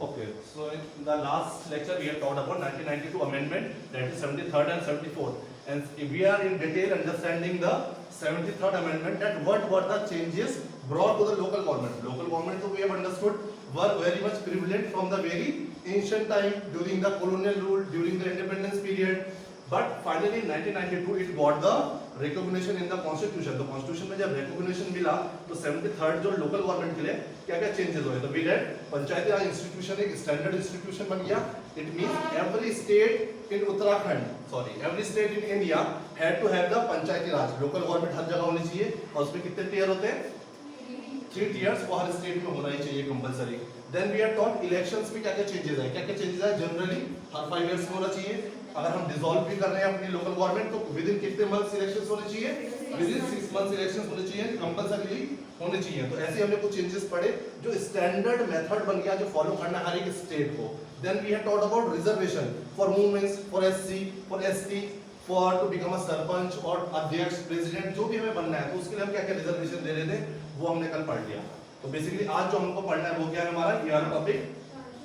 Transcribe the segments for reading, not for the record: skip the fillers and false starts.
Okay, so in the last lecture we have talked about 1992 amendment, that is 73rd and 74th, and we are in detail understanding the 73rd amendment, that what were the changes brought to the local government. Local government, so we have understood, were very much prevalent from the very ancient time, during the colonial rule, during the independence period, but finally in 1992 it got the recognition in the constitution. तो constitution में जब recognition मिला तो 73rd जो local government के लिए क्या क्या changes हुए, तो we had Panchayati Raj institution एक standard institution बन गया. It means every state in every state in India had to have the Panchayati Raj. Local government हर जगह होनी चाहिए और उसमें कितने tier होते हैं, 3 tiers, वो हर state में होना ही चाहिए compulsory. Then we are taught elections में क्या क्या changes है, क्या क्या changes है, generally हर 5 years में होना चाहिए. अगर हम डिसॉल्व भी कर रहे हैं अपनी लोकल गवर्नमेंट तो विद इन कितने मंथ्स इलेक्शंस होने चाहिए, विद इन 6 मंथ्स इलेक्शंस होने चाहिए, कंपलसरी होने चाहिए. तो ऐसे हमने कुछ चेंजेस पढ़े जो स्टैंडर्ड मेथड बन गया जो फॉलो करना हर एक स्टेट को. Then we have taught about reservation for womens, for SC, for ST, for to become a sarpanch और अध्यक्ष, प्रेसिडेंट, जो भी हमें बनना है तो उसके लिए हम क्या क्या रिजर्वेशन दे रहे थे वो हमने कल पढ़ लिया. तो बेसिकली आज जो हमको पढ़ना है वो क्या है हमारा, ये वाला topic,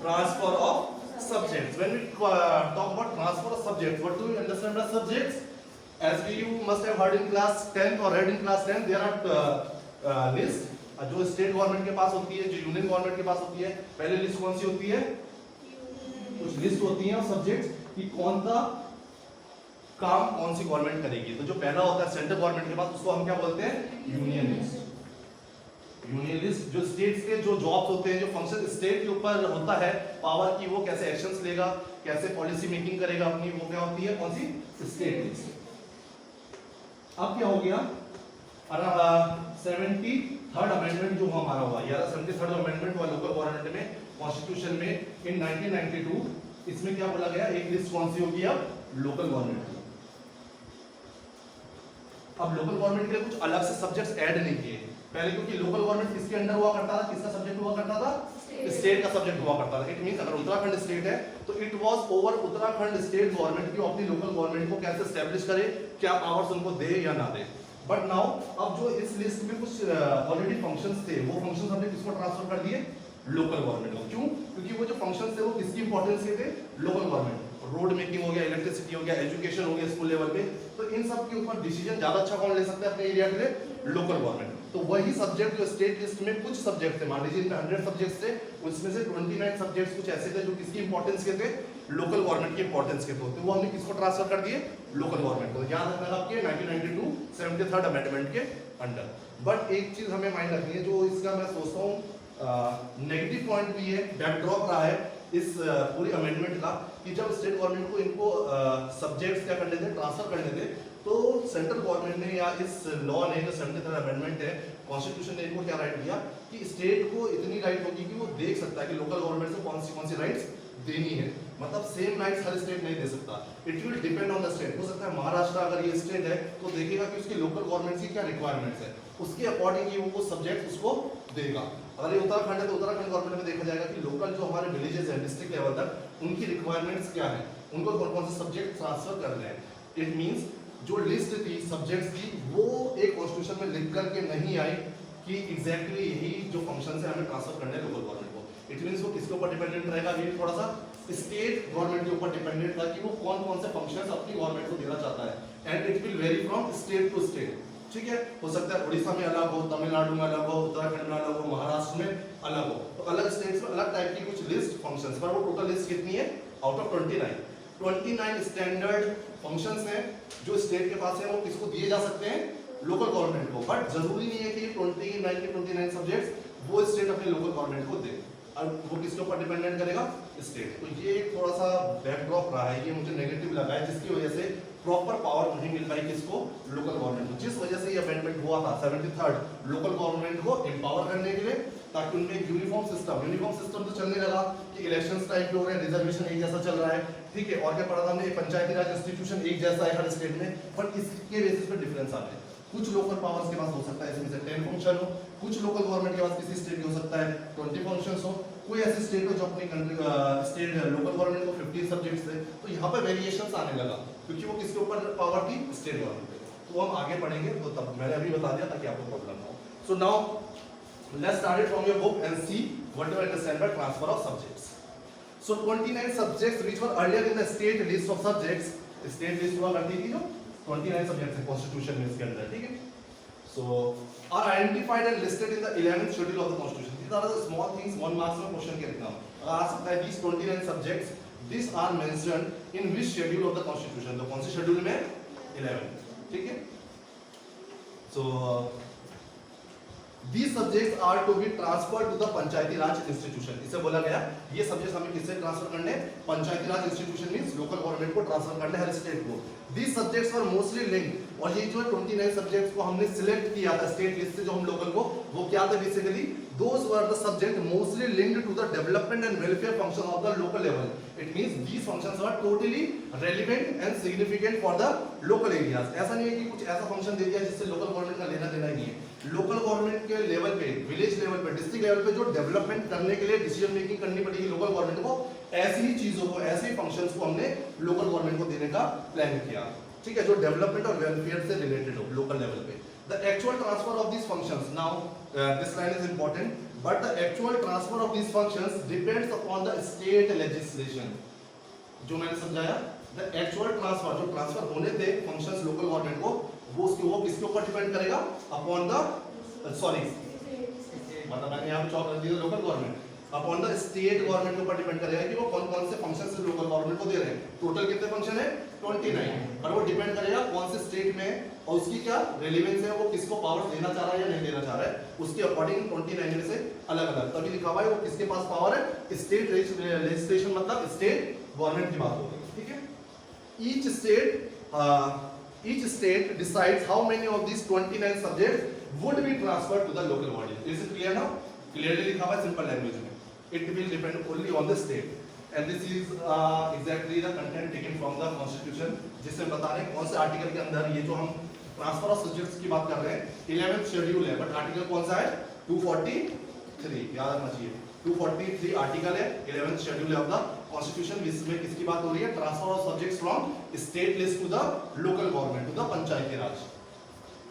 transfer of subjects. When we talk about transfer of subjects, what do you understand as subjects? As you must have heard in class 10 or read in class 10, there are list जो state government के पास होती है, जो union government के पास होती है. पहले list कौन सी होती है, कुछ लिस्ट होती है सब्जेक्ट्स कि कौन सा काम कौन सी गवर्नमेंट करेगी. तो जो पहला होता है सेंट्रल गवर्नमेंट के पास उसको हम क्या बोलते हैं, यूनियन लिस्ट. यूनियन लिस्ट जो स्टेट्स के जो जॉब्स होते हैं, जो फंक्शन स्टेट के ऊपर होता है पावर की, वो कैसे एक्शंस लेगा, कैसे पॉलिसी मेकिंग करेगा अपनी, वो क्या होती है, कौन सी, स्टेट लिस्ट. अब क्या हो गया, 73rd अमेंडमेंट जो हमारा हुआ, यार 73rd अमेंडमेंट हुआ लोकल गवर्नमेंट में, कॉन्स्टिट्यूशन में इन 1992. इसमें क्या बोला गया, एक लिस्ट कौन सी होगी अब, लोकल गवर्नमेंट की. अब लोकल गवर्नमेंट के लिए कुछ अलग से सब्जेक्ट्स ऐड नहीं किए पहले, क्योंकि लोकल गवर्नमेंट किसके अंडर हुआ करता था, किसका सब्जेक्ट हुआ करता था, स्टेट का सब्जेक्ट हुआ करता था. इट मींस अगर उत्तराखंड स्टेट है तो it was over Uttarakhand state government की अपनी लोकल गवर्नमेंट को कैसे एस्टैब्लिश करे, क्या पावर्स उनको दे या ना दे. बट नाउ अब जो इस लिस्ट में कुछ ऑलरेडी फंक्शंस थे, वो फंक्शंस हमने किसको ट्रांसफर कर दिए, लोकल गवर्नमेंट को. क्यों, क्योंकि वो जो फंक्शंस थे वो किसकी इंपॉर्टेंस के थे, लोकल गवर्नमेंट. रोड मेकिंग हो गया, इलेक्ट्रिसिटी हो गया, एजुकेशन हो गया स्कूल लेवल पे, तो इन सब के ऊपर डिसीजन ज्यादा अच्छा कौन ले सकता है अपने एरिया के लिए, लोकल गवर्नमेंट. तो वही सब्जेक्ट जो स्टेट लिस्ट में कुछ सब्जेक्ट थे, मान लीजिए इनमें 100 सब्जेक्ट्स थे, उसमें से 29 सब्जेक्ट्स कुछ ऐसे थे जो किसकी इंपॉर्टेंस के थे, लोकल गवर्नमेंट की इंपॉर्टेंस के थे. वो हमने किसको ट्रांसफर कर दिए, लोकल गवर्नमेंट को. याद रखना आपके 1992 73rd अमेंडमेंट के अंडर. बट एक चीज हमें माइंड रखनी है, जो इसका मैं सोचता हूँ नेगेटिव पॉइंट भी है, बैकड्रॉप रहा है इस पूरी अमेंडमेंट का, कि जब स्टेट गवर्नमेंट को इनको सब्जेक्ट्स क्या करने थे, ट्रांसफर करने थे, तो सेंट्रल गवर्नमेंट ने या इस लॉ ने, जो 73rd अमेंडमेंट है, कॉन्स्टिट्यूशन ने इनको क्या राइट दिया कि स्टेट को इतनी राइट होगी कि वो देख सकता है कि लोकल गवर्नमेंट से कौन सी राइट्स देनी है. मतलब सेम राइट्स हर स्टेट नहीं दे सकता, it will depend on the state. हो सकता है महाराष्ट्र अगर ये स्टेट है तो देखेगा कि उसकी लोकल गवर्नमेंट की क्या रिक्वायरमेंट्स है, उसके अकॉर्डिंग ही वो सब्जेक्ट उसको देगा. अगर ये उत्तराखंड है तो उत्तराखंड गवर्नमेंट में देखा जाएगा कि लोकल जो हमारे विलेजेस हैं डिस्ट्रिक्ट लेवल तक, उनकी रिक्वायरमेंट्स क्या है, उनको कौन कौन से सब्जेक्ट ट्रांसफर करने हैं. इट मींस जो लिस्ट थी सब्जेक्ट्स की, वो एक कॉन्स्टिट्यूशन में लिख करके नहीं आई कि एग्जैक्टली यही जो फंक्शन है हमें ट्रांसफर करने हैं लोकल गवर्नमेंट को. इट मींस वो किसके ऊपर डिपेंडेंट रहेगा, ये थोड़ा सा स्टेट गवर्नमेंट के ऊपर डिपेंडेंट था कि वो कौन कौन से फंक्शंस अपनी गवर्नमेंट को देना चाहता है. And it will vary from state to state. ठीक है, हो सकता है उड़ीसा में अलग हो, तमिलनाडु में अलग हो, उत्तराखंड में अलग हो, महाराष्ट्र में अलग हो. तो अलग स्टेट्स में अलग टाइप की कुछ लिस्ट फंक्शंस, पर वो टोटल लिस्ट कितनी है, आउट ऑफ 29 स्टैंडर्ड फंक्शंस हैं जो स्टेट के पास है, वो किसको दिए जा सकते हैं, लोकल गवर्नमेंट को. बट जरूरी नहीं है कि 29 सब्जेक्ट्स वो स्टेट अपने लोकल गवर्नमेंट को दे, और वो किसके ऊपर डिपेंडेंट करेगा, स्टेट. तो ये थोड़ा सा बैकड्रॉप रहा है, ये मुझे नेगेटिव लगा है, जिसकी वजह से प्रॉपर पावर नहीं मिल पाई किसको, लोकल गवर्नमेंट को. जिस वजह से ये अमेंडमेंट हुआ था 73rd लोकल गवर्नमेंट को एम्पावर करने के लिए, ताकि उनमें एक यूनिफॉर्म सिस्टम तो चलने लगा कि इलेक्शंस टाइप के हो रहे हैं, रिजर्वेशन एक जैसा चल रहा है. ठीक है, और क्या पढ़ा था हमने, पंचायती राज इंस्टीट्यूशन एक जैसा है हर स्टेट में, बट इसके बेसिस पे डिफरेंस आ रहे हैं. कुछ लोकल पावर्स के पास हो सकता है इसमें से 10 फंक्शन हो, कुछ लोकल गवर्नमेंट के पास किसी स्टेट के हो सकता है 20 फंक्शंस हो, कोई ऐसी स्टेट हो जो अपनी कंट्री स्टेट लोकल गवर्नमेंट को 15 सब्जेक्ट्स थे. तो यहाँ पर वेरिएशंस आने लगा, क्योंकि वो किसके ऊपर पावर थी, स्टेट गवर्नमेंट पे. तो हम आगे पढ़ेंगे, तो तब मैंने अभी बता दिया ताकि आपको प्रॉब्लम ना हो. So now let's start it from your book and see what do understand by transfer of subjects. So 29 subjects which were earlier in the state list of subjects, state list हुआ करती थी जो 29 subjects है constitution में इसके अंदर, ठीक है? So are identified and listed in the 11th schedule of the constitution. These are the small things, 1 marks में question के एग्जाम आ सकता है. These 29 subjects, these are mentioned in which schedule of the constitution? तो कौन से schedule में? 11, ठीक है? So these subjects are to be transferred to the Panchayati Raj institution. इससे बोला गया ये सब्जेक्ट्स हमें किससे ट्रांसफर करने? पंचायती राज इंस्टीट्यूशन मींस लोकल गवर्नमेंट को ट्रांसफर करने हर स्टेट को. These subjects were mostly linked. और ये जो 29 सब्जेक्ट्स को हमने सिलेक्ट किया था स्टेट लिस्ट से जो हम लोकल को, वो क्या थे basically? Those were the subjects mostly linked to the development and welfare function of the local level. It means these functions are totally relevant and significant for the local areas. ऐसा नहीं है कि कुछ ऐसा फंक्शन दे दिया जिससे local government का लेना देना ही नहीं है. लोकल गवर्नमेंट के लेवल पे, विलेज लेवल पे, डिस्ट्रिक्ट लेवल पे जो डेवलपमेंट करने के लिए डिसीजन मेकिंग करनी पड़ेगी लोकल गवर्नमेंट को, ऐसी ही चीजों को, ऐसे ही फंक्शंस को हमने लोकल गवर्नमेंट को देने का प्लान किया, ठीक है, जो डेवलपमेंट और वेलफेयर से रिलेटेड हो लोकल लेवल पे. The actual transfer of these functions, now this line is important, but the actual transfer of these functions depends upon the state legislation. जो मैंने समझाया, the actual transfer, जो transfer होने थे functions local government को, वो किसके ऊपर डिपेंड करेगा? अपॉन द मतलब मैंने यहाँ पे चौक रख दिया local government, upon the state government के ऊपर डिपेंड करेगा कि वो कौन कौन से फंक्शंस लोकल गवर्नमेंट को दे रहे हैं. टोटल कितने फंक्शन है? 29. और वो डिपेंड करेगा कौन से स्टेट में और उसकी क्या रेलेवेंस है, वो किसको पावर देना चाह रहा है या नहीं देना चाह रहा है, उसके अकॉर्डिंग 29 में से अलग अलग तभी लिखा हुआ है वो किसके पास पावर है. स्टेट लेजिस्लेशन मतलब स्टेट गवर्नमेंट की बात होगी, ठीक है. Each state decides how many of these 29 subjects would be transferred to the local body. Is it clear now? Clearly लिखा हुआ है simple language में. It will depend only on the state. And this is exactly the content taken from the constitution, जिससे बता रहे हैं कौन से आर्टिकल के अंदर ये जो हम ट्रांसफर ऑफ सब्जेक्ट्स की बात कर रहे हैं 11th शेड्यूल है, बट आर्टिकल कौन सा है? 243, याद रखना चाहिए. 243 आर्टिकल है, 11th शेड्यूल है ऑफ द कॉन्स्टिट्यूशन, जिसमें किसकी बात हो रही है? Transfer of subjects from state list to the local government, to the Panchayati Raj.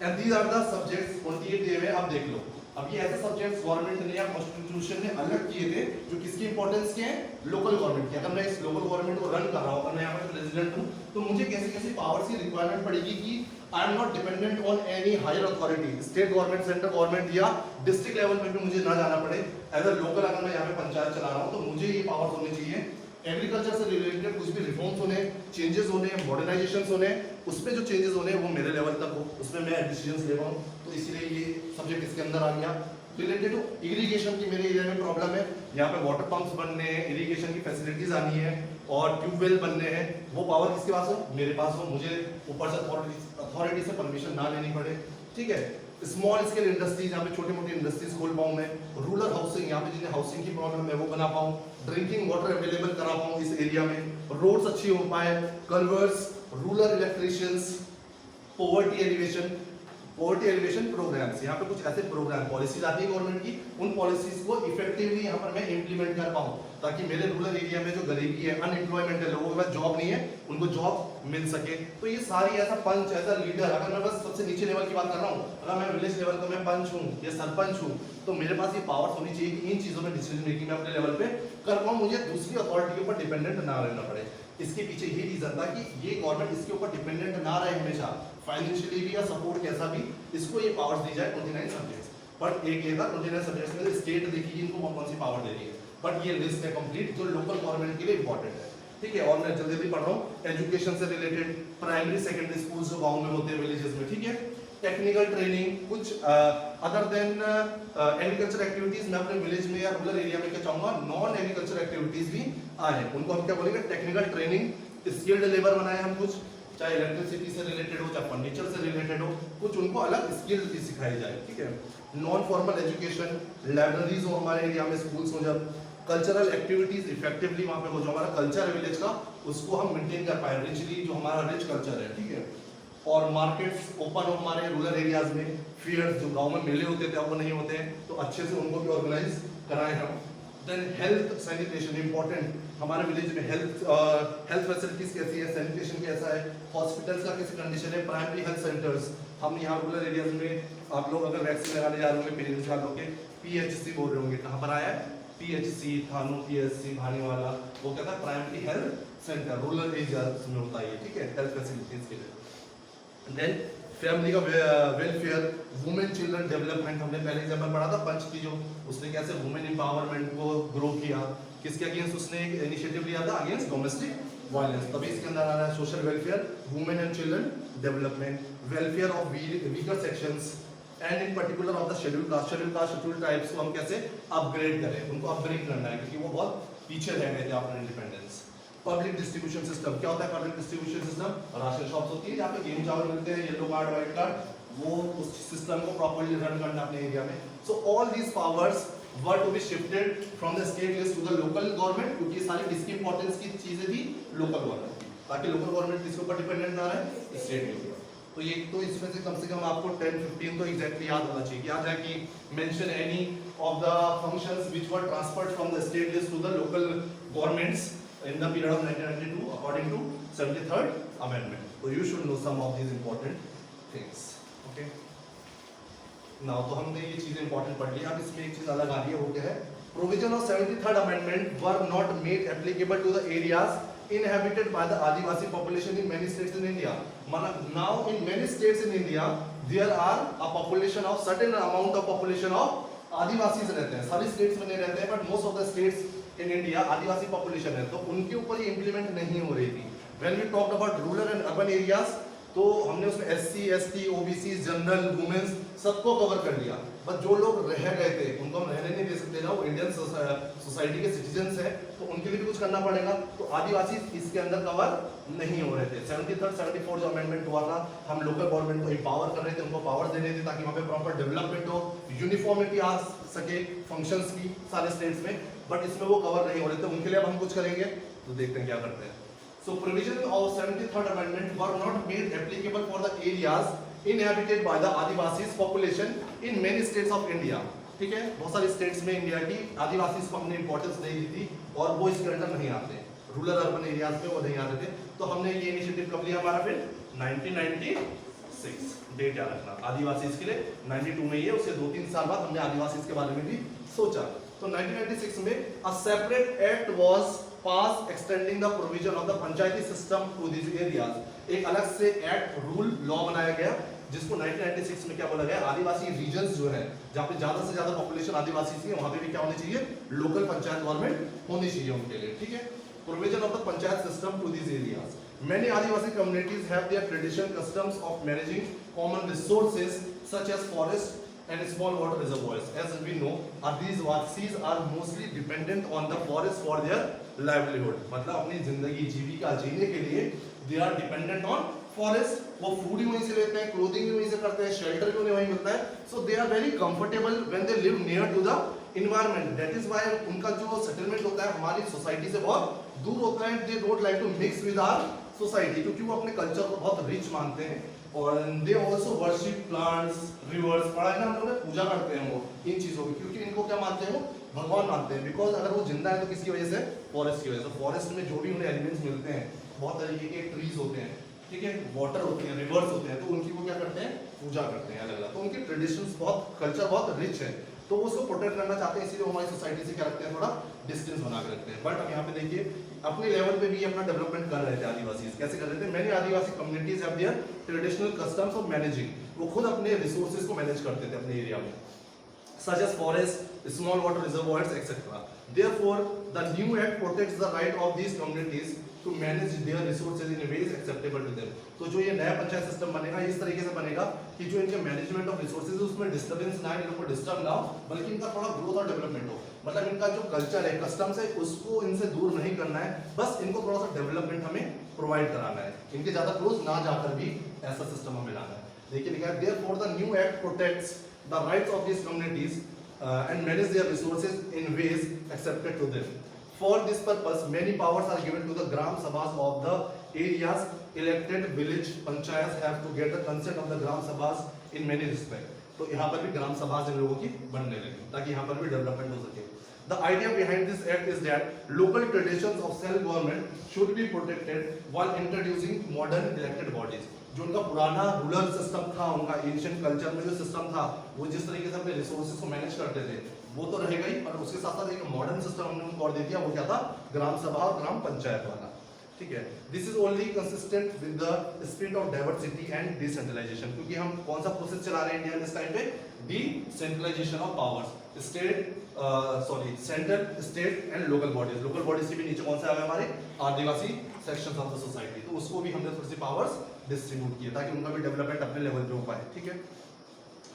And these are the subjects 28 दिए हुए. अब देख लो, अब ये ऐसे सब्जेक्ट्स गवर्नमेंट ने या कॉन्स्टिट्यूशन ने अलग किए थे जो किसकी इंपॉर्टेंस के हैं? लोकल गवर्नमेंट की. अगर मैं इस लोकल गवर्नमेंट को रन कर रहा हूं, अगर मैं यहाँ पे प्रेसिडेंट हूं, तो मुझे कैसे कैसे पावर्स की रिक्वायरमेंट पड़ेगी कि I am not dependent on any higher authority, state government, central government या डिस्ट्रिक्ट लेवल पे भी मुझे ना जाना पड़े. एज अ लोकल अगर मैं यहाँ पे पंचायत चला रहा हूँ तो मुझे ये पावर्स होनी चाहिए. एग्रीकल्चर से रिलेटेड कुछ भी रिफॉर्म्स होने, चेंजेस होने, मॉडर्नाइजेशंस होने, उसमें जो चेंजेस होने वो मेरे लेवल तक हो, उसमें मैं डिसीजंस ले पाऊँ. तो इसीलिए ये सब्जेक्ट इसके अंदर आ गया. रिलेटेड टू इरिगेशन की मेरे एरिया में प्रॉब्लम है, यहाँ पे वाटर पंप्स बनने हैं, इरिगेशन की फैसिलिटीज आनी है और ट्यूबवेल बनने हैं, वो पावर किसके पास हो? मेरे पास हो. मुझे ऊपर से अथॉरिटी से परमिशन ना लेनी पड़े, ठीक है. स्मॉल स्केल इंडस्ट्रीज, यहाँ पे छोटी मोटी इंडस्ट्रीज खोल पाऊँ मैं. रूरल हाउसिंग, यहाँ पे जिन्हें हाउसिंग की प्रॉब्लम है वो बना पाऊँ. ड्रिंकिंग वाटर अवेलेबल करा पाऊँ इस एरिया में. रोड्स अच्छी हो पाए. Converse, rural electricians, poverty alleviation programmes. यहाँ पे कुछ ऐसे प्रोग्राम पॉलिसीज आती है गवर्नमेंट की, उन पॉलिसीज को इफेक्टिवली यहाँ पर मैं इंप्लीमेंट कर पाऊँ ताकि मेरे रूरल एरिया में जो गरीबी है, अनएम्प्लॉयमेंट है, लोगों के पास जॉब नहीं है, उनको जॉब मिल सके. तो ये सारी ऐसा पंच, ऐसा लीडर, अगर मैं बस सबसे नीचे लेवल की बात कर रहा हूँ, अगर मैं विलेज लेवल का मैं पंच हूँ या सरपंच हूँ, तो मेरे पास ये पावर्स होनी चाहिए कि इन चीज़ों में डिसीजन मेकिंग में अपने लेवल पे कर पाऊँ, मुझे दूसरी अथॉरिटी के ऊपर डिपेंडेंट ना रहना पड़े. इसके पीछे ये रीजन था कि ये गवर्नमेंट इसके ऊपर डिपेंडेंट ना रहे हमेशा, फाइनेंशियली भी या सपोर्ट कैसा भी, इसको ये पावर्स दी जाए 29 सब्जेक्ट्स. बट एक ये था 29 सब्जेक्ट्स में स्टेट देखिए इनको कौन कौन सी पावर दे रही है, बट ये लिस्ट है कंप्लीट जो लोकल गवर्नमेंट के लिए इंपॉर्टेंट है, ठीक है. और मैं जल्दी जल्दी पढ़ रहा हूँ. एजुकेशन से रिलेटेड प्राइमरी सेकेंडरी स्कूल जो गाँव में होते हैं, विलेजेस में, ठीक है. टेक्निकल ट्रेनिंग, कुछ अदर देन एग्रीकल्चर एक्टिविटीज, मैं अपने विलेज में या रूरल एरिया में क्या चाहूंगा, नॉन एग्रीकल्चर एक्टिविटीज भी आए, उनको हम क्या बोलेंगे? Technical training. स्किल्ड लेबर बनाए हम कुछ, चाहे इलेक्ट्रिसिटी से रिलेटेड हो, चाहे फर्नीचर से रिलेटेड हो, कुछ उनको अलग स्किल्स भी सिखाई जाए, ठीक है. नॉन फॉर्मल एजुकेशन, लाइब्रेरीज हो हमारे एरिया में, स्कूल्स हो, जब कल्चरल एक्टिविटीज इफेक्टिवली वहाँ पे हो, जो हमारा कल्चर है विलेज का उसको हम मेंटेन कर पाए, रिचली जो हमारा रिच कल्चर है, ठीक है. और मार्केट्स ओपन हो हमारे रूरल एरियाज में. फेयर्स जो गांव में मेले होते थे अब वो नहीं होते हैं, तो अच्छे से उनको भी ऑर्गेनाइज कराएं हम. देन हेल्थ सैनिटेशन इंपॉर्टेंट, हमारे विलेज में हेल्थ फैसिलिटीज कैसी है, सैनिटेशन कैसा है, हॉस्पिटल्स का कैसी कंडीशन है, प्राइमरी हेल्थ सेंटर्स. हम यहाँ रूरल एरियाज में आप लोग अगर वैक्सीन लगाने जा रहे होंगे पेरेंट्स का लोग के, PHC बोल रहे होंगे, कहाँ पर आया है? PHC थानू PSC भानीवाला, वो क्या था primary health centre, rural areas में होता है, ठीक है, हेल्थ फैसिलिटीज के लिए। देन फैमिली का वेलफेयर, वुमेन चिल्ड्रन डेवलपमेंट, हमने पहले एग्जाम्पल पढ़ा था पंच की, जो उसने कैसे वुमेन एम्पावरमेंट को ग्रो किया, किसके अगेंस्ट उसने एक इनिशिएटिव लिया था, अगेंस्ट डोमेस्टिक वायलेंस। तभी इसके अंदर आ रहा है social welfare, women and children development, welfare of weaker sections and in particular of the schedule caste schedule tribes को हम कैसे अपग्रेड करें, उनको अपग्रेड करना है क्योंकि वो बहुत पीछे रह गए थे after independence. Public distribution system, क्या होता है public distribution system? Ration shops होती है जहाँ पे गेहूं चावल मिलते हैं, येलो कार्ड व्हाइट कार्ड, वो उस सिस्टम को प्रॉपर्ली रन करना अपने एरिया में। So all these powers were to be shifted from the state list to the local government, क्योंकि सारी किसकी इंपॉर्टेंस की चीजें थी, लोकल गवर्नमेंट, ताकि लोकल गवर्नमेंट किसके ऊपर डिपेंडेंट ना रहे, स्टेट के ऊपर। तो ये तो इसमें से कम आपको 10-15 तो एग्जैक्टली याद होना चाहिए। याद है कि mention any of the functions which were transferred from the state list to the local governments in the period of 1992 according to 73rd amendment. So you should know some of these important things. Okay. Now तो हमने ये चीजें important पढ़ ली। अब इसमें एक चीज अलग आ रही है, वो क्या है? Provision of 73rd amendment were not made applicable to the areas inhabited by the Adivasi population in many states in India. Now in many states in India there are a population of certain amount of population of आदिवासी रहते हैं, सारी states में नहीं रहते हैं, but most of the states in India Adivasi population है, तो उनके ऊपर ये इंप्लीमेंट नहीं हो रही थी। When we talked about rural and urban areas, तो हमने उसमें SC, ST, OBC, general, women's सबको कवर कर लिया, बट जो लोग रह गए थे उनको हम रहने नहीं दे सकते ना, वो इंडियन सोसाइटी के सिटीजन्स हैं, तो उनके लिए भी कुछ करना पड़ेगा। तो आदिवासी इसके अंदर कवर नहीं हो रहे थे। 73rd 74th जो अमेंडमेंट हुआ था, हम लोकल गवर्नमेंट को एम्पावर कर रहे थे, उनको पावर दे रहे थे ताकि वहाँ पे प्रॉपर डेवलपमेंट हो, यूनिफॉर्मिटी आ सके फंक्शंस की सारे स्टेट्स में, बट इसमें वो कवर नहीं हो रहे थे। उनके लिए अब हम कुछ करेंगे, तो देखते हैं क्या करते हैं। So provision of 73rd amendment were not made applicable for the areas inhabited by the Adivasis population in many states of India. ठीक है, बहुत सारी स्टेट्स में इंडिया की आदिवासी को हमने इंपॉर्टेंस नहीं दी थी और वो इसके अंदर नहीं आते, रूरल अर्बन एरियाज में वो नहीं आते थे। तो हमने ये इनिशिएटिव कब लिया हमारा, फिर 1996, डेट याद रखना। आदिवासी के लिए 92 में ये, उससे 2-3 साल बाद हमने आदिवासी के बारे में भी सोचा। तो 1996 में a separate act was passed extending the provision of the Panchayati system to these areas। एक अलग से एक्ट, रूल, लॉ बनाया गया जिसको 1996 में क्या बोला गया, आदिवासी रीजन्स जो है जहाँ पे ज्यादा से ज्यादा पॉपुलेशन आदिवासी की है, वहाँ पे भी क्या होनी चाहिए, लोकल पंचायत गवर्नमेंट होनी चाहिए उनके लिए। ठीक है, provision of the panchayat system to these areas। Many Adivasi communities have their traditional customs of managing common resources such as forest and small water reservoirs. As we know, Adivasis are mostly dependent on the forest for their livelihood. मतलब अपनी जिंदगी जीविका जीने के लिए they are dependent on forest। वो food ही वहीं से लेते हैं, क्लोथिंग भी वहीं से करते हैं, शेल्टर भी उन्हें वहीं मिलता है। So they are very comfortable when they live near to the environment. That is why उनका जो सेटलमेंट होता है हमारी सोसाइटी से बहुत दूर होता है। They don't like to mix with our society, क्योंकि वो अपने कल्चर को बहुत रिच मानते हैं। और they also worship plants, reverse, पढ़ा है ना हम लोग ने, पूजा करते हैं वो इन चीज़ों की, क्योंकि इनको क्या मानते हैं, वो भगवान मानते हैं। बिकॉज अगर वो जिंदा है तो किसकी वजह से, फॉरेस्ट की वजह से। फॉरेस्ट में जो भी उन्हें एलिमेंट्स मिलते हैं, बहुत तरीके के ट्रीज होते हैं, ठीक है, वाटर होते हैं, रिवर्स होते हैं, तो उनकी वो क्या करते हैं, पूजा करते हैं अलग अलग। तो उनकी ट्रेडिशंस बहुत, कल्चर बहुत रिच है, तो वो उसको प्रोटेक्ट करना चाहते हैं, इसीलिए हमारी सोसाइटी से क्या रखते हैं, थोड़ा डिस्टेंस बना के रखते हैं। बट अब यहाँ पे देखिए अपने लेवल पे भी अपना डेवलपमेंट कर रहे थे आदिवासी। कैसे कर रहे थे, many Adivasi communities have their traditional customs of managing. वो खुद अपने रिसोर्सेज को मैनेज करते थे अपने एरिया में, such as forest, small water reservoirs, etc. Therefore, the new act protects the right of these communities to manage their resources in ways acceptable to them. तो जो ये नया पंचायत सिस्टम बनेगा, इस तरीके से बनेगा कि जो इनके मैनेजमेंट ऑफ रिसोर्सेज उसमें डिस्टर्बेंस ना, इन लोगों को डिस्टर्ब ना हो, बल्कि इनका थोड़ा ग्रोथ और डेवलपमेंट हो। मतलब इनका जो कल्चर है, कस्टम्स है, उसको इनसे दूर नहीं करना है, बस इनको थोड़ा सा डेवलपमेंट हमें प्रोवाइड कराना है, इनके ज्यादा क्लोज ना जाकर भी ऐसा सिस्टम हमें लाना है। देखिए लिखा है, therefore the new act protects the rights of these communities and manage their resources in ways accepted to them. For this purpose, many powers are given to the Gram Sabhas of the areas. Elected village panchayats have to get the consent of the Gram Sabhas in many respects. तो यहाँ पर भी ग्राम सभा इन लोगों की बनने लगी ताकि यहाँ पर भी डेवलपमेंट हो सके। The idea behind this act is that local traditions of self-government should be protected while introducing modern elected bodies. जो उनका पुराना रूरल सिस्टम था, उनका एंशिएंट कल्चर में जो सिस्टम था, वो जिस तरीके से अपने रिसोर्सेज को मैनेज करते थे, वो तो रहेगा ही, पर उसके साथ साथ एक मॉडर्न सिस्टम हमने उनको और दे दिया, वो क्या था, ग्राम सभा और ग्राम पंचायत वाला। ठीक है, this is only consistent with the spirit of diversity and decentralisation, क्योंकि हम कौन सा प्रोसेस चला रहे हैं इंडिया में इस टाइम पे, decentralisation of powers, central, state and local bodies. Local bodies के भी नीचे कौन सा आ गया हमारे, adivasi sections of the society, तो उसको भी हमने थोड़ी सी पावर्स डिस्ट्रीब्यूट किए ताकि उनका भी डेवलपमेंट अपने लेवल पे हो पाए। ठीक है,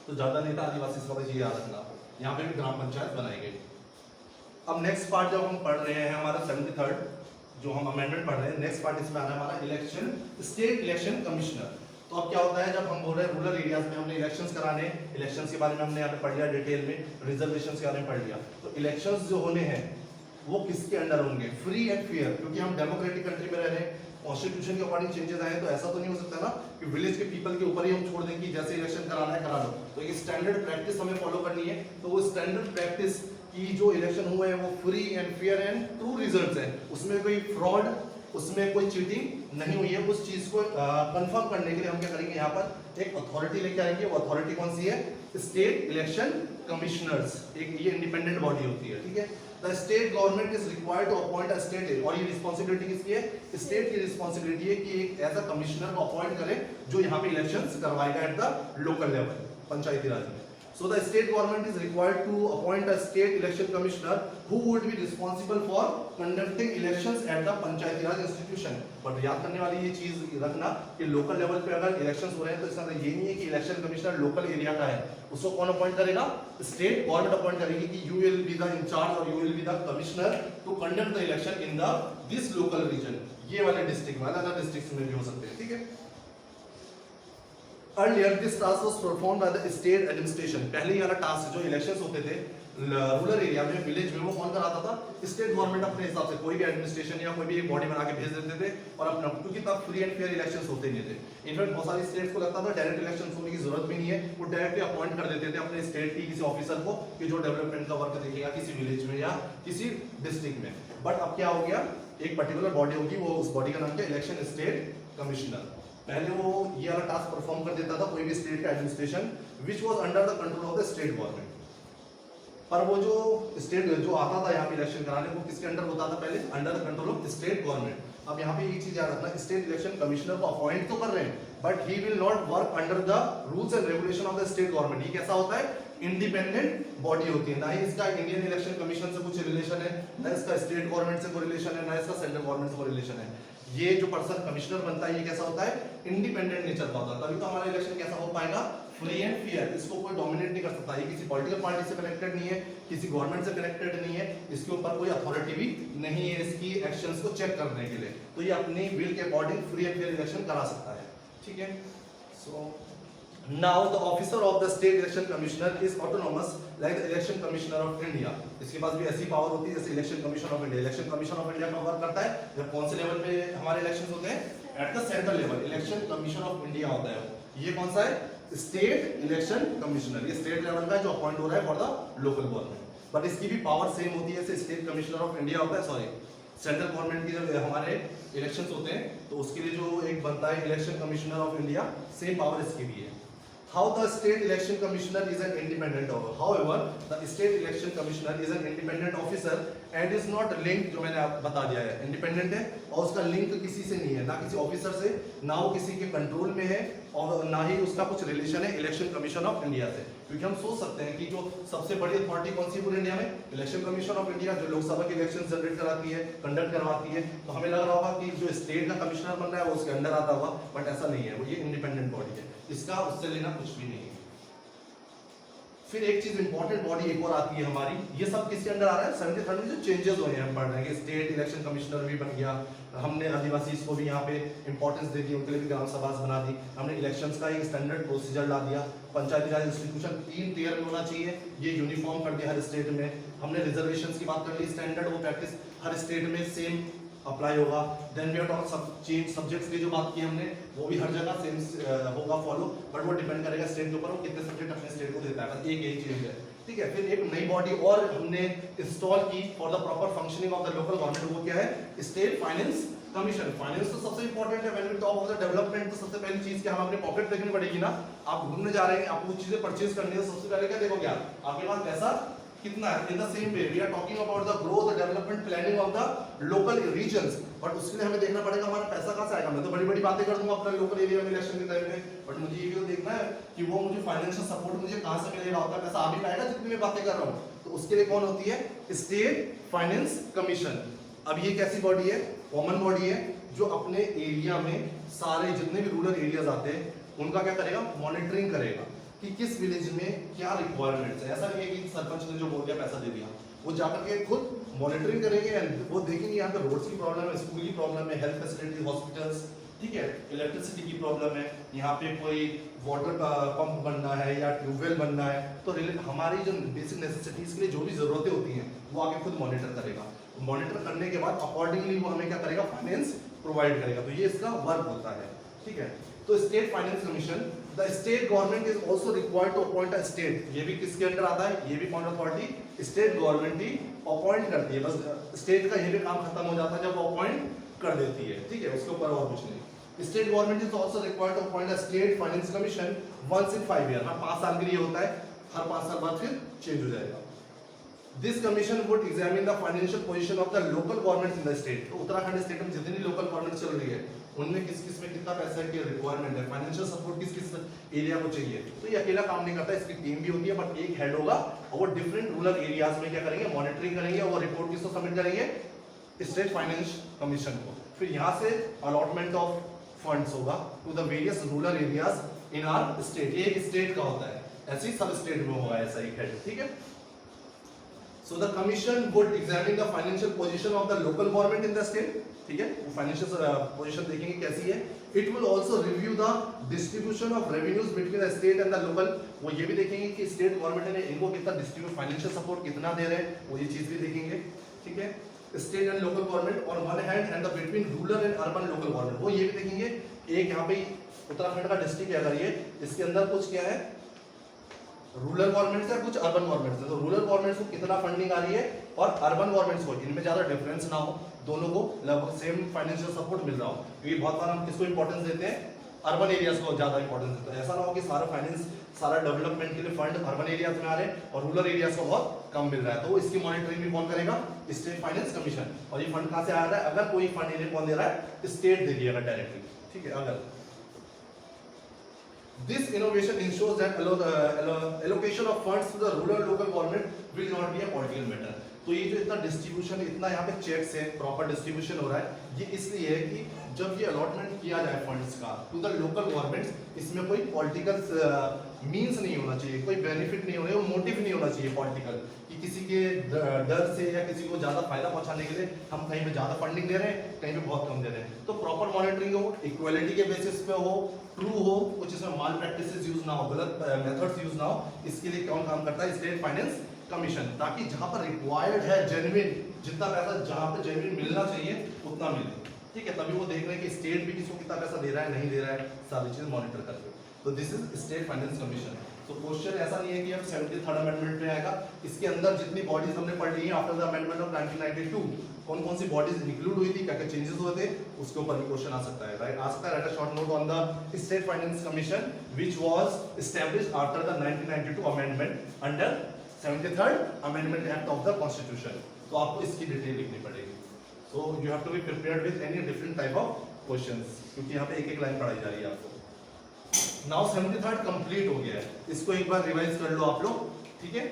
तो ज्यादा नहीं था आदिवासी का, ये याद रखना, यहाँ पे भी ग्राम पंचायत बनाई गई। अब नेक्स्ट पार्ट जब हम पढ़ रहे हैं हमारा 73rd जो हम अमेंडमेंट पढ़ रहे हैं, नेक्स्ट पार्ट इसमें आ रहा है हमारा इलेक्शन, स्टेट इलेक्शन कमिश्नर। तो अब क्या होता है, जब हम बोल रहे हैं रूरल एरियाज में हमने इलेक्शंस कराने, इलेक्शंस के बारे में हमने यहाँ पे पढ़ लिया डिटेल में, रिजर्वेशंस के बारे में पढ़ लिया, तो इलेक्शंस जो होने हैं वो किसके अंडर होंगे, फ्री एंड फेयर, क्योंकि हम डेमोक्रेटिक कंट्री में रह रहे हैं, कॉन्स्टिट्यूशन के अकॉर्डिंग चेंजेस आए, तो ऐसा तो नहीं हो सकता ना कि विलेज के पीपल के ऊपर ही हम छोड़ दें कि जैसे इलेक्शन कराना है करा लो, तो एक स्टैंडर्ड प्रैक्टिस हमें फॉलो करनी है। तो वो स्टैंडर्ड प्रैक्टिस की जो इलेक्शन हुए हैं वो free and fair and true results हैं, उसमें कोई फ्रॉड, उसमें कोई चीटिंग नहीं हुई है, उस चीज को कंफर्म करने के लिए हम क्या करेंगे, यहाँ पर एक अथॉरिटी लेके आएंगे। वो अथॉरिटी कौन सी है, स्टेट इलेक्शन कमिश्नर्स, एक ये इंडिपेंडेंट बॉडी होती है। ठीक है, the state government is required to appoint a state, और ये रिस्पॉन्सिबिलिटी किसकी है, स्टेट की रिस्पॉन्सिबिलिटी है कि एक एज अ कमिश्नर को अपॉइंट करे जो यहाँ पे इलेक्शंस करवाएगा एट द लोकल लेवल, पंचायती राज में। So the state government is required to appoint a state election commissioner who would be responsible for conducting elections at the Panchayati Raj institution। But याद करने वाली ये चीज रखना कि लोकल लेवल पे अगर इलेक्शंस हो रहे हैं तो इसका मतलब ये नहीं है कि इलेक्शन कमिश्नर लोकल एरिया का है, उसको कौन अपॉइंट करेगा, स्टेट गवर्नमेंट अपॉइंट करेगी कि you will be the incharge और you will be the commissioner to conduct the election in the this local region, ये वाले डिस्ट्रिक्ट में, अलग डिस्ट्रिक्ट में भी हो सकते हैं। ठीक है, Earlier this task was performed by the state administration। पहले ये वाला टास्क जो इलेक्शंस होते थे रूरल एरिया में, विलेज में, वो कौन कराता था, स्टेट गवर्नमेंट अपने हिसाब से कोई भी एडमिनिस्ट्रेशन या कोई भी एक बॉडी बना के भेज देते थे और अपना, क्योंकि तब फ्री एंड फेयर इलेक्शंस होते नहीं थे। इनफैक्ट बहुत सारी स्टेट्स को लगता था डायरेक्ट इलेक्शंस होने की जरूरत भी नहीं है, वो डायरेक्टली अपॉइंट कर देते थे अपने स्टेट की किसी ऑफिसर को कि जो डेवलपमेंट का वर्क देखेगा किसी विलेज में या किसी डिस्ट्रिक्ट में। बट अब क्या हो गया, एक पर्टिकुलर बॉडी होगी, वो उस बॉडी का नाम क्या, इलेक्शन स्टेट कमिश्नर। पहले वो ये वाला टास्क परफॉर्म कर देता था कोई भी स्टेट का administration which was under the control of the state government, पर वो जो स्टेट जो आता था यहाँ पे इलेक्शन कराने, वो किसके अंडर होता था, पहले under the control of state government. अब यहाँ पे एक चीज याद रखना, स्टेट इलेक्शन कमिश्नर को अपॉइंट तो कर रहे हैं but he will not work under the rules and regulation of the state government. ये कैसा होता है, इंडिपेंडेंट बॉडी होती है, ना ही इसका इंडियन इलेक्शन कमीशन से कुछ रिलेशन है, ना इसका स्टेट गवर्नमेंट से कोई रिलेशन है, ना इसका सेंट्रल गवर्नमेंट से कोई रिलेशन है। ये जो पर्सन कमिश्नर बनता है ये कैसा होता है, इंडिपेंडेंट नेचर का होता है, तभी तो हमारा इलेक्शन कैसा हो पाएगा, फ्री एंड फेयर। इसको कोई डोमिनेट नहीं कर सकता, ये किसी पॉलिटिकल पार्टी से कनेक्टेड नहीं है, किसी गवर्नमेंट से कनेक्टेड नहीं है, इसके ऊपर कोई अथॉरिटी भी नहीं है इसकी एक्शंस को चेक करने के लिए, तो ये अपनी विल के according free and fair election करा सकता है। ठीक है, सो now the officer of the state election commissioner is autonomous like the election commissioner of India। इसके पास भी ऐसी पावर होती है जैसे election commission of India. Election commission of India का वर्क करता है जब कौन से लेवल पे हमारे इलेक्शंस होते हैं, at the central level election commission of India होता है। ये कौन सा है, स्टेट इलेक्शन कमिश्नर, ये स्टेट लेवल का जो अपॉइंट हो रहा है for the local government, but इसकी भी पावर सेम होती है जैसे स्टेट कमिश्नर ऑफ इंडिया होता है, सॉरी सेंट्रल गवर्नमेंट की जब हमारे इलेक्शंस होते हैं तो उसके लिए जो एक बनता है election commissioner of India, same power इसकी भी है। How the state election commissioner is an independent officer, however the state election commissioner is an independent officer and is not linked, जो मैंने आप बता दिया है इंडिपेंडेंट है और उसका लिंक किसी से नहीं है, ना किसी ऑफिसर से, ना वो किसी के कंट्रोल में है और ना ही उसका कुछ रिलेशन है इलेक्शन कमीशन ऑफ इंडिया से। क्योंकि हम सोच सकते हैं कि जो सबसे बड़ी अथॉरिटी कौन सी पूरे इंडिया में, इलेक्शन कमीशन ऑफ इंडिया, जो लोकसभा के इलेक्शन जनरेट कराती है, कंडक्ट करवाती है, तो हमें लग रहा होगा कि जो स्टेट का कमिश्नर बन रहा है वो उसके अंडर आता होगा, बट ऐसा नहीं है, वो ये इंडिपेंडेंट बॉडी है, इसका उससे लेना कुछ भी नहीं है। फिर एक चीज इंपॉर्टेंट बॉडी एक और आती है हमारी, ये सब किसके अंडर आ रहा है, 73 में जो चेंजेस हुए हैं हम पढ़ रहे हैं, स्टेट इलेक्शन कमिश्नर भी बन गया, हमने आदिवासी को भी यहाँ पे इंपॉर्टेंस दे दी, उनके लिए भी ग्राम सभा बना दी, हमने इलेक्शंस का एक स्टैंडर्ड प्रोसीजर ला दिया, पंचायती राज इंस्टीट्यूशन 3 टियर में होना चाहिए, ये यूनिफॉर्म कर दिया हर स्टेट में, हमने रिजर्वेशंस की बात कर ली, स्टैंडर्ड वो प्रैक्टिस हर स्टेट में सेम अप्लाई होगा। देन वी हैव टॉक सब चेंज सब्जेक्ट्स की जो बात की हमने वो भी हर जगह सेम होगा फॉलो, बट वो डिपेंड करेगा स्टेट के ऊपर वो कितने सब्जेक्ट अपने स्टेट को देता है, बस एक यही चीज है। ठीक है, फिर एक नई बॉडी और हमने इंस्टॉल की for the proper functioning of the local government, वो क्या है, स्टेट फाइनेंस कमीशन। फाइनेंस तो सबसे इंपॉर्टेंट है, when we talk of the development, तो सबसे पहली चीज क्या हम अपने पॉकेट देखनी पड़ेगी ना, आप घूमने जा रहे हैं, आपको चीजें परचेज करनी है, सबसे पहले क्या देखोगे, आपके पास पैसा कितना है? In the same way we are talking about the growth development planning of the local regions, but उसके लिए हमें देखना पड़ेगा हमारा पैसा कहाँ से आएगा। मैं तो बड़ी बड़ी बातें कर दूंगा अपना लोकल एरिया में इलेक्शन के टाइम पे, बट मुझे ये भी तो देखना है कि वो मुझे फाइनेंशियल सपोर्ट मुझे कहाँ से मिलेगा, उतना पैसा आ भी पाएगा जितनी मैं बातें कर रहा हूँ। तो उसके लिए कौन होती है? State finance commission. अब ये कैसी बॉडी है? कॉमन बॉडी है जो अपने एरिया में सारे जितने भी रूरल एरियाज आते हैं उनका क्या करेगा? मॉनिटरिंग करेगा कि किस विलेज में क्या रिक्वायरमेंट्स है। ऐसा नहीं है कि सरपंच ने जो बोल दिया पैसा दे दिया, वो जाकर के खुद मॉनिटरिंग करेंगे एंड वो देखेंगे यहाँ पे रोड्स की प्रॉब्लम है, स्कूल की प्रॉब्लम है, हेल्थ फैसिलिटी, हॉस्पिटल्स, ठीक है, इलेक्ट्रिसिटी की प्रॉब्लम है, यहाँ पे कोई वाटर का पंप बनना है या ट्यूबवेल बनना है, तो हमारी जो बेसिक नेसेसिटीज के लिए जो भी जरूरतें होती हैं वो आगे खुद मॉनिटर करेगा। मॉनिटर करने के बाद अकॉर्डिंगली वो हमें क्या करेगा? फाइनेंस प्रोवाइड करेगा। तो ये इसका वर्क होता है, ठीक है। तो state finance commission, the state government is also required to appoint a state, ये भी किसके अंडर आता है? ये भी कौन अथॉरिटी? स्टेट गवर्नमेंट ही अपॉइंट करती है। बस स्टेट का ये भी काम खत्म हो जाता है जब वो अपॉइंट कर देती है, ठीक है, उसके ऊपर और कुछ नहीं। State government is also required to appoint a state finance commission once in 5 year, हर 5 साल के लिए होता है, हर 5 साल बाद फिर चेंज हो जाएगा। This commission would examine the financial position of the local governments in the state। तो उत्तराखंड स्टेट में जितनी लोकल गवर्नमेंट चल रही है उनमें किस किस में कितना पैसा की रिक्वायरमेंट है, फाइनेंशियल सपोर्ट किस किस एरिया को चाहिए। तो ये अकेला काम नहीं करता, इसकी टीम भी होती है, बट एक हेड होगा और वो डिफरेंट रूरल एरियाज में क्या करेंगे? मॉनिटरिंग करेंगे और वो रिपोर्ट किसको सबमिट करेंगे? स्टेट फाइनेंस कमीशन को। फिर यहाँ से अलॉटमेंट ऑफ फंड्स होगा to the various rural areas in our state. ये एक स्टेट का होता है, ऐसे ही सब स्टेट में होगा ऐसा एक हेड, ठीक है। So the commission would examine the financial position of the local government in the state, ठीक है, वो फाइनेंशियल पोजीशन देखेंगे कैसी है। It will also review the distribution of revenues between the state and the local, वो ये भी देखेंगे कि स्टेट गवर्नमेंट ने इनको कितना डिस्ट्रीब्यूट फाइनेंशियल सपोर्ट कितना दे रहे हैं, वो ये चीज भी देखेंगे, ठीक है। State and local government on one hand and the between rural and urban local government, वो ये भी देखेंगे। एक यहाँ पे उत्तराखंड का डिस्ट्रिक्ट है अगर ये, इसके अंदर कुछ क्या है? रूरल गवर्नमेंट से कुछ अर्बन गवर्नमेंट से, तो रूरल गवर्नमेंट को कितना फंडिंग आ रही है और अर्बन गवर्नमेंट्स को, इनमें ज्यादा डिफरेंस ना हो, दोनों को लगभग सेम फाइनेंशियल सपोर्ट मिल रहा हो। क्योंकि बहुत बार हम किसको इंपॉर्टेंस देते हैं? अर्बन एरियाज को ज्यादा इंपॉर्टेंस देते हैं। ऐसा ना हो कि सारा फाइनेंस, सारा डेवलपमेंट के लिए फंड अर्बन एरियाज में आ रहे हैं और रूरल एरियाज को बहुत कम मिल रहा है। तो इसकी मॉनिटरिंग भी कौन करेगा? State finance commission. और ये फंड कहाँ से आ रहा है? अगर कोई फंड इन्हें कौन दे रहा है? स्टेट दे दिएगा डायरेक्टली, ठीक है। अगर this innovation ensures that allocation of funds to the rural local government will not be a political matter। तो ये जो इतना डिस्ट्रीब्यूशन, इतना यहाँ पे चेक्स है, प्रॉपर डिस्ट्रीब्यूशन हो रहा है, ये इसलिए है कि जब ये अलॉटमेंट किया जाए फंड्स का टू द लोकल गवर्नमेंट्स, इसमें कोई पॉलिटिकल मींस नहीं होना चाहिए, कोई बेनिफिट नहीं होना, मोटिव नहीं होना चाहिए पॉलिटिकल, कि किसी के डर से या किसी को ज्यादा फायदा पहुंचाने के लिए हम कहीं पे ज्यादा फंडिंग दे रहे हैं, कहीं पे बहुत कम दे रहे हैं। तो प्रॉपर मॉनिटरिंग हो, इक्वालिटी के बेसिस पे हो, ट्रू हो, कुछ इसमें माल प्रैक्टिसेस यूज ना हो, गलत मेथड्स यूज ना हो, इसके लिए कौन काम करता है? State finance commission. ताकि जहां पर रिक्वायर्ड है जेन्युइन, जितना पैसा जहां पे जेन्युइन मिलना चाहिए उतना मिले, ठीक है। तभी वो देख रहे हैं कि स्टेट भी किसको कितना पैसा दे रहा है, नहीं दे रहा है, सारी चीज मॉनिटर करके। तो this is state finance commission. तो क्वेश्चन ऐसा नहीं है कि अब 73rd अमेंडमेंट में आएगा, इसके अंदर जितनी बॉडीज हमने पढ़ ली है आफ्टर द अमेंडमेंट ऑफ 1992, कौन कौन सी बॉडीज इंक्लूड हुई थी, क्या क्या चेंजेस हुए थे, उसके ऊपर भी क्वेश्चन आ सकता है, राइट। आ सकता है, write a short note on the state finance commission which was established after the 1992 amendment under 73rd amendment act of the constitution. तो आपको इसकी डिटेल लिखनी पड़ेगी। So you have to be prepared with any different type of questions, क्योंकि यहाँ पे एक एक लाइन पढ़ाई जा रही है आपको। नाउ 73rd कंप्लीट हो गया है, इसको एक बार रिवाइज कर लो आप लोग, ठीक है।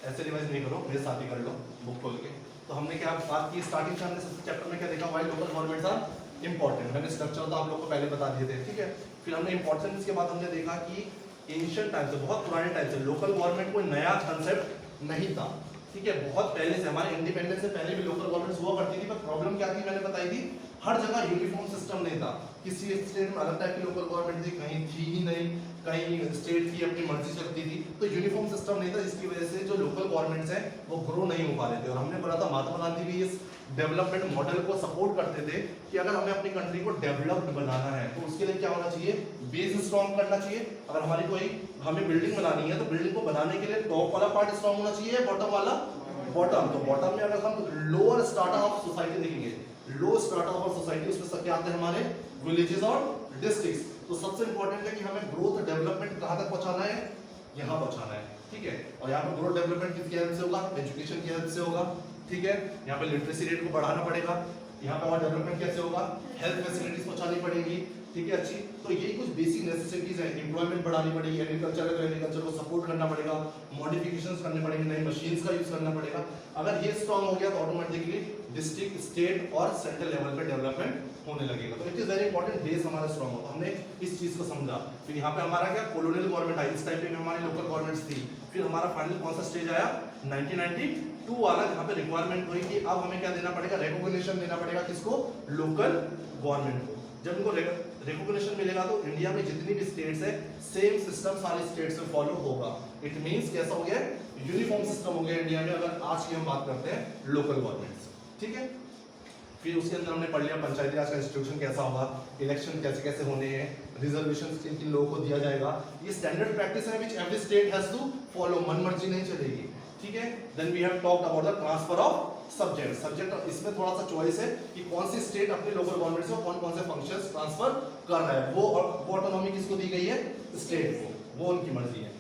ऐसे रिवाइज नहीं करो, मेरे साथ ही कर लो बुक खोल के। तो हमने क्या बात की स्टार्टिंग से, हमने सबसे चैप्टर में क्या देखा? Why local governments are important. मैंने स्ट्रक्चर तो आप लोग को पहले बता दिए थे, ठीक है। फिर हमने इंपॉर्टेंस के बाद हमने देखा कि एंशिएंट टाइम से, बहुत पुराने टाइम से लोकल गवर्नमेंट कोई नया कंसेप्ट नहीं था, ठीक है। बहुत पहले से, हमारे इंडिपेंडेंस से पहले भी लोकल गवर्नमेंट्स हुआ करती थी, पर प्रॉब्लम क्या थी मैंने बताई थी, हर जगह यूनिफॉर्म सिस्टम नहीं था। किसी स्टेट में अलग टाइप की लोकल गवर्नमेंट थी, कहीं थी ही नहीं, कहीं स्टेट की अपनी मर्जी चलती थी, तो यूनिफॉर्म सिस्टम नहीं था, जिसकी वजह से जो लोकल गवर्नमेंट्स हैं वो ग्रो नहीं हो पा रहे थे। और हमने बोला था, महात्मा गांधी भी इस डेवलपमेंट मॉडल को सपोर्ट करते थे कि अगर हमें अपनी कंट्री को डेवलप्ड बनाना है तो उसके लिए क्या होना चाहिए? बेस स्ट्रॉन्ग करना चाहिए। अगर हमारी कोई हमें बिल्डिंग बनानी है तो बिल्डिंग को बनाने के लिए टॉप वाला पार्ट स्ट्रॉन्ग होना चाहिए, बॉटम वाला बॉटम। तो बॉटम में अगर हम लोअर स्ट्राटा ऑफ सोसाइटी देखेंगे, लो स्ट्राटा ऑफ सोसाइटी, उसमें सब क्या आते हैं? हमारे विलेजेस और डिस्ट्रिक्ट्स। तो सबसे इंपॉर्टेंट है कि हमें ग्रोथ डेवलपमेंट कहां तक पहुंचाना है? यहां पहुंचाना है। ठीक है। और यहाँ पे ग्रोथ डेवलपमेंट किसकी हेल्प से होगा, एजुकेशन की हेल्प से होगा, ठीक है। यहाँ पे लिटरेसी रेट को बढ़ाना पड़ेगा, यहाँ पे और डेवलपमेंट कैसे होगा, हेल्थ फैसिलिटीज पहुंचानी पड़ेगी, ठीक है अच्छी। तो यही कुछ बेसिक नेसेसिटीज है, एम्प्लॉयमेंट बढ़ानी पड़ेगी, एग्रीकल्चर है तो एग्रीकल्चर को सपोर्ट करना पड़ेगा, मॉडिफिकेशंस करने पड़ेंगे, नई मशीन्स का यूज करना पड़ेगा। अगर ये स्ट्रांग हो गया तो ऑटोमेटिकली डिस्ट्रिक्ट, स्टेट और सेंट्रल लेवल पे डेवलपमेंट होने लगेगा। तो it is very important, base हमारा स्ट्रांग हो। हमने इस चीज को समझा। फिर यहाँ पे हमारा क्या कॉलोनियल गवर्नमेंट आई, इस टाइप पे हमारी लोकल गवर्नमेंट्स थी। फिर हमारा फाइनल कौन सा स्टेज आया, 1992 वाला, जहाँ पे रिक्वायरमेंट हुई कि अब हमें क्या देना पड़ेगा, रिकॉग्निशन देना पड़ेगा किसको, लोकल गवर्नमेंट को। जब इनको रिकॉग्निशन मिलेगा तो इंडिया में जितनी भी स्टेट्स है सेम सिस्टम सारे स्टेट्स में फॉलो होगा। इट मींस कैसा हो गया, यूनिफॉर्म सिस्टम हो गया इंडिया में, अगर आज की हम बात करते हैं लोकल गवर्नमेंट्स, ठीक है। फिर उसके अंदर हमने पढ़ लिया पंचायती राज का इंस्टीट्यूशन कैसा होगा, इलेक्शन कैसे कैसे होने हैं, रिजर्वेशन किन किन लोगों को दिया जाएगा। ये स्टैंडर्ड प्रैक्टिस है which every state has to follow, मनमर्जी नहीं चलेगी, ठीक है। Then we have talked about the transfer of subject. इसमें थोड़ा सा चॉइस है कि कौन सी स्टेट अपने लोकल गवर्नमेंट से कौन कौन से फंक्शंस ट्रांसफर कर रहा है। वो ऑटोनॉमी किसको दी गई है, स्टेट को, वो उनकी मर्जी है।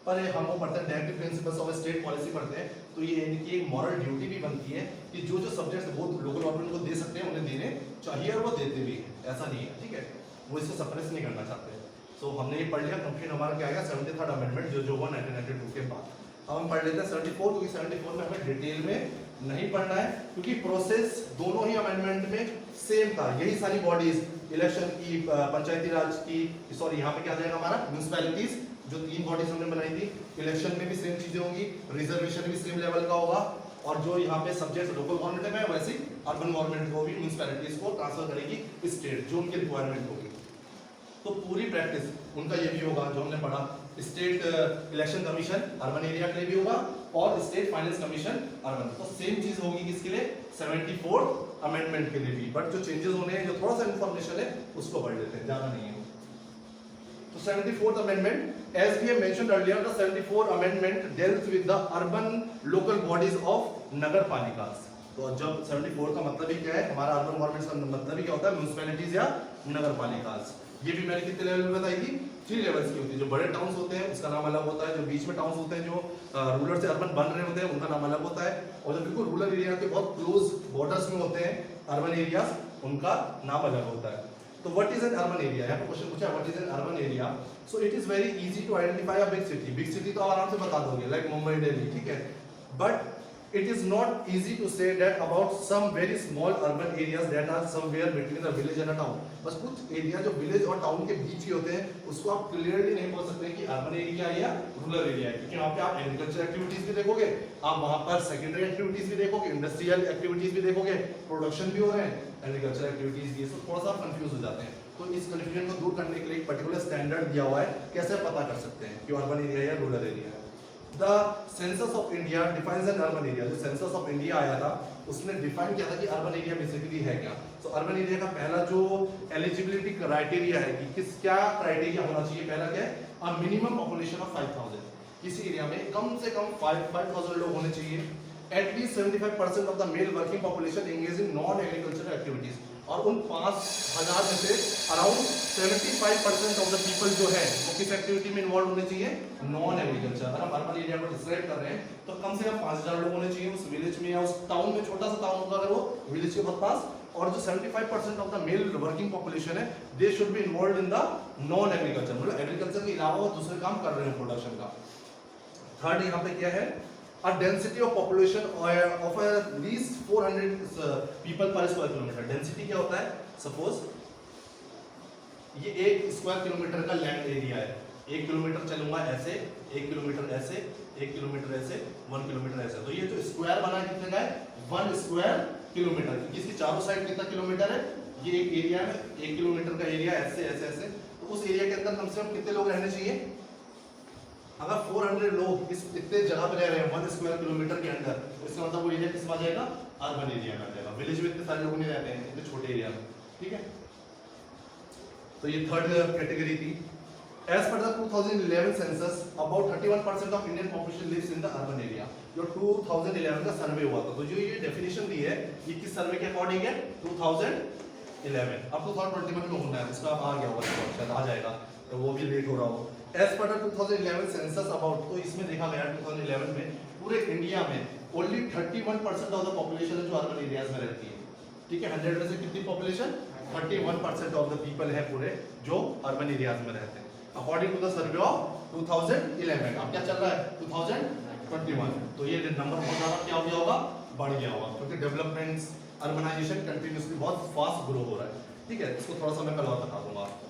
पर हम वो पढ़ते हैं directive principles of state policy पढ़ते हैं, तो ये इनकी एक मॉरल ड्यूटी भी बनती है कि जो जो सब्जेक्ट्स वो लोकल गवर्नमेंट को दे सकते हैं उन्हें देने चाहिए, और वो देते भी हैं, ऐसा नहीं है, ठीक है। वो इसको सप्रेस नहीं करना चाहते। सो हमने ये पढ़ लिया। कंप्लीट हमारा क्या आएगा, 73rd अमेंडमेंट जो हुआ 1992 के बाद। अब हम पढ़ लेते हैं 74, क्योंकि 74 में हमें डिटेल में नहीं पढ़ना है, क्योंकि प्रोसेस दोनों ही अमेंडमेंट में सेम था। यही सारी बॉडीज, इलेक्शन की, पंचायती राज की, सॉरी यहाँ पे क्या आ जाएगा हमारा, म्युनिसिपैलिटीज, जो 3 बॉडीज हमने बनाई थी, इलेक्शन में भी सेम चीजें होंगी, रिजर्वेशन भी सेम लेवल का होगा, और जो यहाँ पे सब्जेक्ट लोकल गवर्नमेंट में वैसे ही अर्बन गवर्नमेंट को भी म्युनिसिपैलिटीज को ट्रांसफर करेगी स्टेट, जो उनकी रिक्वायरमेंट होगी। तो पूरी प्रैक्टिस उनका ये भी होगा जो हमने पढ़ा, state election commission urban area के लिए भी होगा, और स्टेट फाइनेंस कमीशन अर्बन। तो सेम चीज होगी किसके लिए, 74th अमेंडमेंट के लिए भी। बट जो चेंजेस होने हैं, जो थोड़ा सा इंफॉर्मेशन है उसको पढ़ लेते हैं, ज्यादा नहीं है। तो 74th amendment, as we have mentioned earlier, the 74th amendment deals with the urban local bodies of nagar palikas। तो जब 74 का मतलब ही क्या है, हमारा अर्बन गवर्नमेंट का मतलब ही क्या होता है, म्युनिसिपैलिटीज या नगर पालिकास। ये भी मैंने कितने लेवल में बताई थी, 3 लेवल्स की होती है। जो बड़े टाउन्स होते हैं उसका नाम अलग होता है, जो बीच में टाउन्स होते हैं, जो रूरल से अर्बन बन रहे होते हैं, उनका नाम अलग होता है, और जो बिल्कुल रूरल एरिया के बहुत क्लोज बॉर्डर्स में होते हैं अर्बन एरियाज, उनका नाम अलग होता है। तो what is an urban area, यहाँ पे क्वेश्चन पूछा what is an urban area. So it is very easy to identify a big city. Big city तो आराम से बता दोगे, लाइक मुंबई, दिल्ली, ठीक है। But it is not easy to say that about some very small urban areas that are somewhere between a village and a town। बस कुछ area जो विलेज और टाउन के बीच ही होते हैं, उसको आप क्लियरली नहीं बोल सकते कि अर्बन एरिया है या रूरल एरिया है, क्योंकि वहाँ पे आप एग्रीकल्चर एक्टिविटीज भी देखोगे, आप वहाँ पर सेकेंडरी एक्टिविटीज भी देखोगे, इंडस्ट्रियल एक्टिविटीज भी देखोगे, प्रोडक्शन भी हो रहे हैं, एग्रीकल्चर एक्टिविटीज भी, तो थोड़ा सा कंफ्यूज हो जाते हैं। तो इस कंफ्यूजन को दूर करने के लिए एक पर्टिकुलर स्टैंडर्ड दिया हुआ है, कैसे पता कर सकते हैं कि अर्बन एरिया या रूरल एरिया है। The Census of India defines an urban area। जो Census of India आया था उसने डिफाइन किया था कि अर्बन एरिया बेसिकली है क्या। तो अर्बन एरिया का पहला जो एलिजिबिलिटी क्राइटेरिया है कि किस क्या क्राइटेरिया होना चाहिए, पहला क्या है, अ मिनिमम पॉपुलेशन ऑफ 5000। किसी एरिया में कम से कम 5000 लोग होने चाहिए। At least 75% of the male working population engage in non agricultural activities. और उन 5000 में से अराउंड 75% ऑफ द पीपल जो है वो किस एक्टिविटी में इन्वॉल्व होने चाहिए, नॉन एग्रीकल्चर। अगर हम अर्बन एरिया को डिस्क्राइब कर रहे हैं तो कम से कम 5000 लोग होने चाहिए उस विलेज में या उस टाउन में, छोटा सा टाउन होगा अगर वो विलेज के बहुत पास। और जो 75% of the male working population है, they should be involve in the non agriculture, मतलब एग्रीकल्चर के अलावा वो दूसरे काम कर रहे हैं प्रोडक्शन का। थर्ड यहाँ पे क्या है, a density of population of at least 400 people per square kilometer। Density क्या होता है, सपोज ये 1 स्क्वायर किलोमीटर का लैंड एरिया है, 1 किलोमीटर चलूंगा ऐसे, 1 किलोमीटर ऐसे, 1 किलोमीटर ऐसे, 1 किलोमीटर ऐसे, तो ये जो स्क्वायर बना है कितने का है, 1 स्क्वायर किलोमीटर। इसकी चारों साइड कितना किलोमीटर है, ये एक एरिया में 1 किलोमीटर का एरिया ऐसे ऐसे ऐसे, तो उस एरिया के अंदर कम से कम कितने लोग रहने चाहिए। अगर 400 लोग इस इतने जगह पे रह रहे हैं 1 स्क्वायर किलोमीटर के अंदर, तो इसका मतलब वो एरिया किस में आ जाएगा, अर्बन एरिया में आ जाएगा। विलेज में इतने सारे लोग नहीं रहते हैं, इतने छोटे एरिया में, ठीक है। तो ये थर्ड कैटेगरी थी। As per the 2011 census, about 31% of Indian population lives in the urban area। जो 2011 का सर्वे हुआ था, तो जो ये डेफिनेशन दी है ये किस सर्वे के अकॉर्डिंग है, 2011। अब 2021 में होना है, उसका आ गया होगा, शायद आ जाएगा, तो वो भी लेट हो रहा हो। एज पर 2011 सेंसस अबाउट, तो इसमें देखा गया 2011 में पूरे इंडिया में ओनली 31% ऑफ द पॉपुलेशन है जो अर्बन एरियाज में रहती है। ठीक है, 100 में से कितनी पॉपुलेशन? 31% ऑफ द पीपल है पूरे जो अर्बन एरियाज में रहते हैं, according to the survey of 2011। अब क्या चल रहा है 2021, तो ये नंबर बहुत ज्यादा क्या हो गया होगा, बढ़ गया होगा, क्योंकि डेवलपमेंट्स, अर्बनाइजेशन कंटिन्यूसली बहुत फास्ट ग्रो हो रहा है। ठीक है, इसको थोड़ा सा मैं कल और बता दूंगा आपको।